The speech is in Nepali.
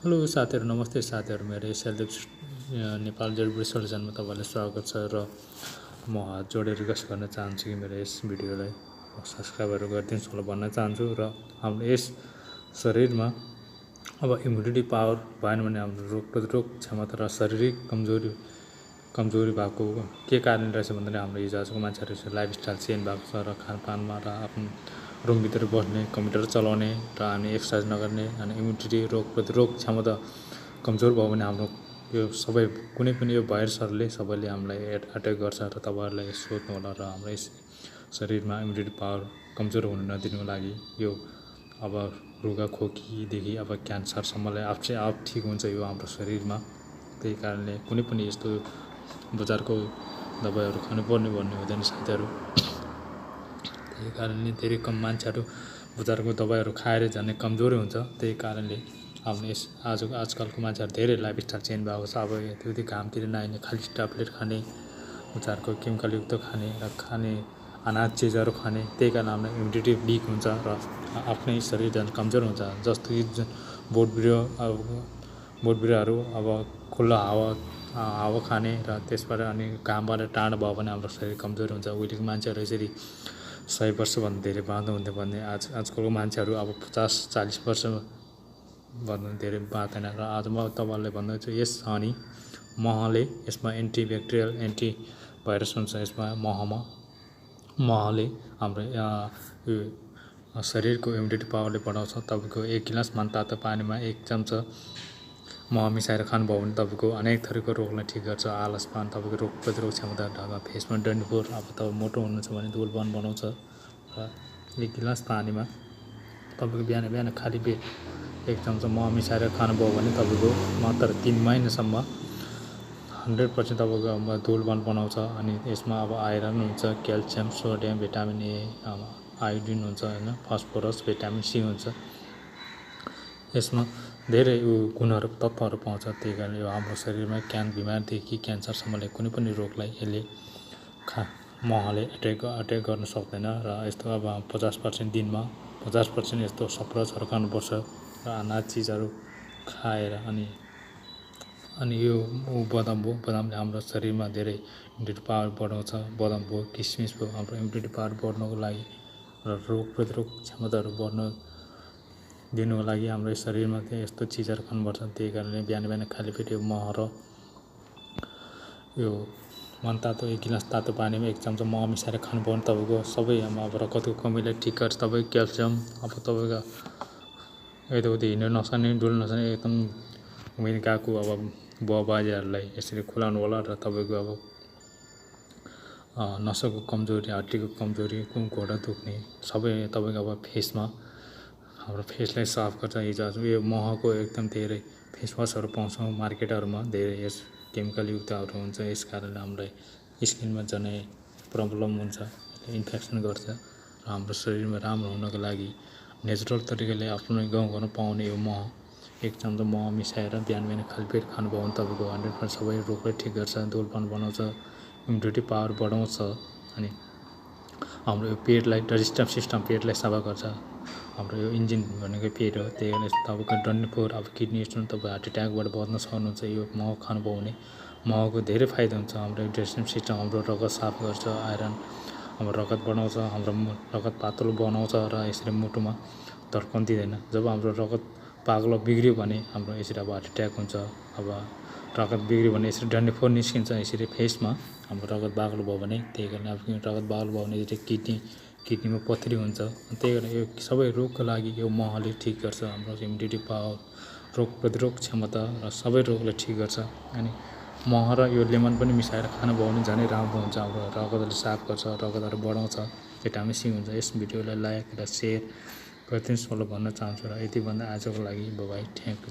हेलो साथीहरु, नमस्ते साथीहरु। मेरो सेल्फ नेपालहेल्थटिप्समा तपाईहरुलाई स्वागत छ र म हात जोडेर रिक्वेस्ट गर्न चाहन्छु कि मेरो यस भिडियोलाई सब्स्क्राइबहरु गरिदिनुस् होला भन्न चाहन्छु। र हाम्रो यस शरीरमा अब इम्युनिटी पावर भएन भने हाम्रो रोग प्रतिरोध क्षमता र शारीरिक कमजोरी भएको के कारण रहेछ भन्दा हाम्रो हिजोआजको मान्छेहरु लाइफस्टाइल चेन्ज भएको छ र खानपानमा र आफ्नो रुमभित्र बस्ने, कम्प्युटर चलाउने र अनि एक्सर्साइज नगर्ने अनि इम्युनिटी रोग प्रतिरोध क्षमता कमजोर भयो भने हाम्रो यो सबै कुनै पनि यो भाइरसहरुले सबैले हामीलाई अट्याक गर्छ र तपाईहरुलाई सोध्नु होला र हाम्रो यस शरीरमा इम्युनिटी पावर कमजोर हुन नदिनुको लागि यो अब रुगा खोकीदेखि अब क्यान्सरसम्मलाई आफै ठिक हुन्छ यो हाम्रो शरीरमा। त्यही कारणले कुनै पनि यस्तो बजारको दबाईहरु खानुपर्ने भन्ने हुँदैन साथीहरु। त्यही कारणले धेरै कम मान्छेहरु बजारको दबाईहरु खाएर झनै कमजोर हुन्छ। त्यही कारणले हाम्रो यस आजकलको मान्छेहरु धेरै लाइफस्टाइल चेन्ज भएको छ। अब यति घामतिर नहिँड्ने, खाली ट्याब्लेट खाने, बजारको केमिकल युक्त खाने र खाने अनाज चिजहरु खाने। त्यही कारण हाम्रो इम्युनिटी वीक हुन्छ र आफ्नै शरीर झन् कमजोर हुन्छ। जस्तो कि बोटबिरुवाहरु अब खुल्ला हावा खाने र त्यसबाट अनि घामबाट टाढा भयो भने हाम्रो शरीर कमजोर हुन्छ। उहिलेको मान्छेहरु यसरी 100 वर्षभन्दा धेरै बाँच्नुहुन्थ्यो भन्ने आजकलको मान्छेहरु अब 50-40 वर्ष भन्दा धेरै बाँच्दैन। र आज म तपाईहरुलाई भन्दैछु यस अनि महले यसमा एन्टिब्याक्टेरियल एन्टिभाइरस हुन्छ। यसमा महले हाम्रो शरीरको इम्युनिटी पावरले बढाउँछ। तपाईको 1 गिलास मनतातो पानीमा 1 चम्चा मह मिसाएर खानुभयो भने तपाईको अनेक थरीको रोगलाई ठीक गर्छ। आलसपन, तपाईको रोग प्रतिरोध क्षमता, फेसमा डन्डिफोर, अब तपाईँ मोटो हुनुहुन्छ भने धुलपन बनाउँछ। र 1 गिलास पानीमा तपाईको बिहान खाली पेट 1 चम्चा मह मिसाएर खानुभयो भने तपाईको मात्र 3 महिनासम्म 100% तपाईको धुलपन बनाउँछ। अनि यसमा अब आइरन हुन्छ, calcium, sodium, vitamin A, iodine हुन्छ हैन, फस्फोरस, भिटामिन सी हुन्छ। यसमा धेरै गुणहरु तत्वहरु पाउँछ। त्यही कारण यो हाम्रो शरीरमा बिमारदेखि क्यान्सरसम्मले कुनै पनि रोगलाई यसले महले अट्याक गर्न सक्दैन। र यस्तो अब 50% दिनमा 50% यस्तो सप्रोजहरु खानुपर्छ र अनाज चिजहरु खाएर अनि यो बदामले हाम्रो शरीरमा धेरै इम्युनिटी पावर बढाउँछ। बदाम भयो, किसमिस भयो, हाम्रो इम्युनिटी पावर बढ्नको लागि र रोग प्रतिरोध क्षमताहरु बढ्न दिनुको लागि हाम्रो शरीरमा यस्तो चिजहरु खानुपर्छ। त्यही कारणले बिहान खाली पेट यो मह र यो मनतातो 1 गिलास तातो पानीमा 1 चम्चा मह मिसाएर खानुभयो भने तपाईको सबै अब रगतको कमीलाई ठीक गर्छ। तपाईको क्याल्सियम, अब तपाईको यताउति हिँड्न नसक्ने, डुल्न नसक्ने एकदम घुमिन गएको अब बुवाबाजेहरुलाई यसरी खुलाउनु होला। र तपाईको अब नसको कमजोरी, हड्डीको कमजोरी, घोडा दुख्ने सबै तपाईको अब फेसमा हाम्रो फेसलाई साफ गर्छ। हिजोआज यो महको एकदम धेरै फेस वासहरु पाउँछौं मार्केटहरुमा, धेरै यस केमिकल युक्तहरु हुन्छ। यस कारणले हामीलाई स्किनमा झनै प्रब्लम हुन्छ, इन्फेक्सन गर्छ। र हाम्रो शरीरमा राम्रो हुनको लागि नेचुरल तरिकाले आफ्नो गाउँघरमा पाउने यो मह 1 चम्चा मह मिसाएर बिहान खाली पेट खानुभयो भने तपाईको 100% सबै रोगलाई ठीक गर्छ, धुलपन बनाउँछ, इम्युनिटी पावर बढाउँछ। अनि हाम्रो यो पेटलाई, डाइजेस्टिभ सिस्टम पेटलाई सफा गर्छ। हाम्रो यो इन्जिन भनेको पेट हो। त्यही कारण तपाईको डन्डिफोर, अब किडनी स्टोन, तपाईँ हार्ट अट्याकबाट बच्न सक्नुहुन्छ यो मह खानुभयो भने। महको धेरै फाइदा हुन्छ। हाम्रो डाइजेस्टिभ सिस्टम हाम्रो रगत साफ गर्छ, आइरन हाम्रो रगत बढाउँछ, हाम्रो रगत पातलो बनाउँछ र यसरी मुटुमा धड्कन दिँदैन। जब हाम्रो रगत बाक्लो बिग्रियो भने हाम्रो यसरी अब हार्ट अट्याक हुन्छ। अब रगत बिग्रियो भने यसरी डन्डिफोर निस्किन्छ यसरी फेसमा, हाम्रो रगत बाक्लो भयो भने। त्यही कारण अब रगत बाक्लो भयो भने यसरी किडनीमा पथरी हुन्छ। त्यही कारण यो सबै रोगको लागि यो महले ठीक गर्छ। हाम्रो इम्युनिटी पावर, रोग प्रतिरोध क्षमता र सबै रोगलाई ठीक गर्छ। अनि मह र यो लेमन पनि मिसाएर खानुभयो भने झनै राम्रो हुन्छ। हाम्रो रगतले साफ गर्छ, रगतहरु बढाउँछ, भिटामिन सी हुन्छ। यस भिडियोलाई लाइक र शेयर गरिदिनुस् होला भन्न चाहन्छु। र यति भन्दा आजको लागि बाइ, थ्यांक यू।